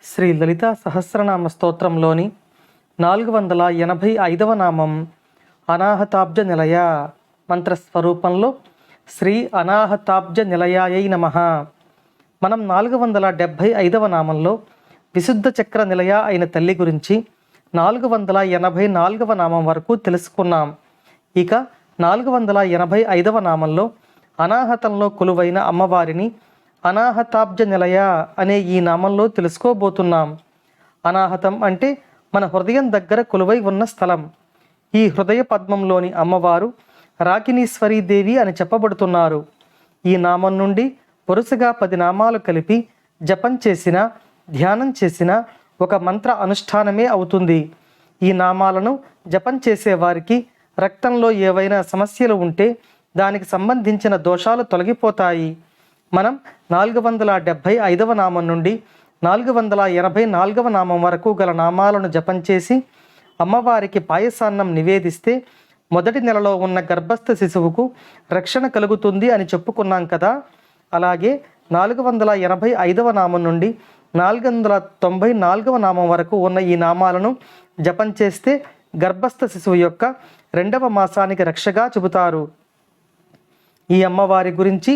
శ్రీ లలితా సహస్రనామ స్తోత్రంలోని 485వ నామం అనాహతాబ్జ నిలయ. మంత్రస్వరూపంలో శ్రీ అనాహతాబ్జ నిలయాయై నమః. మనం 475వ నామంలో విశుద్ధ చక్ర నిలయ అయిన తల్లి గురించి 484వ నామం వరకు తెలుసుకున్నాం. ఇక 485వ నామంలో అనాహతంలో కొలువైన అమ్మవారిని అనాహతాబ్జ నిలయ అనే ఈ నామంలో తెలుసుకోబోతున్నాం. అనాహతం అంటే మన హృదయం దగ్గర కొలువై ఉన్న స్థలం. ఈ హృదయ పద్మంలోని అమ్మవారు రాకినీశ్వరీదేవి అని చెప్పబడుతున్నారు. ఈ నామం నుండి వరుసగా 10 నామాలు కలిపి జపం చేసిన, ధ్యానం చేసిన ఒక మంత్ర అనుష్ఠానమే అవుతుంది. ఈ నామాలను జపం చేసేవారికి రక్తంలో ఏవైనా సమస్యలు ఉంటే దానికి సంబంధించిన దోషాలు తొలగిపోతాయి. మనం 475వ నామం నుండి 484వ నామం వరకు గల నామాలను జపం చేసి అమ్మవారికి పాయసాన్నం నివేదిస్తే మొదటి నెలలో ఉన్న గర్భస్థ శిశువుకు రక్షణ కలుగుతుంది అని చెప్పుకున్నాం కదా. అలాగే 485వ నామం నుండి 494వ నామం వరకు ఉన్న ఈ నామాలను జపం చేస్తే గర్భస్థ శిశువు యొక్క 2వ మాసానికి రక్షగా చెబుతారు. ఈ అమ్మవారి గురించి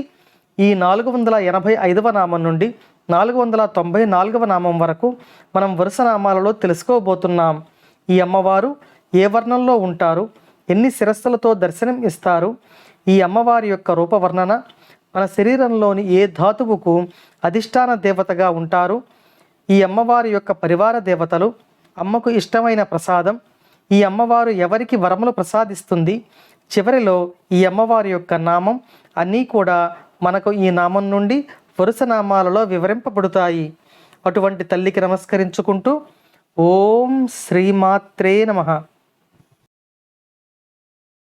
ఈ 485వ నామం నుండి 494వ నామం వరకు మనం వరుస నామాలలో తెలుసుకోబోతున్నాం. ఈ అమ్మవారు ఏ వర్ణంలో ఉంటారు, ఎన్ని శిరస్సులతో దర్శనం ఇస్తారు, ఈ అమ్మవారి యొక్క రూపవర్ణన, మన శరీరంలోని ఏ ధాతువుకు అధిష్టాన దేవతగా ఉంటారు, ఈ అమ్మవారి యొక్క పరివార దేవతలు, అమ్మకు ఇష్టమైన ప్రసాదం, ఈ అమ్మవారు ఎవరికి వరములు ప్రసాదిస్తుంది, చివరిలో ఈ అమ్మవారి యొక్క నామం అన్నీ కూడా మనకు ఈ నామం నుండి వరుస నామాలలో వివరింపబడతాయి. అటువంటి తల్లికి నమస్కరించుకుంటూ ఓం శ్రీమాత్రే నమః.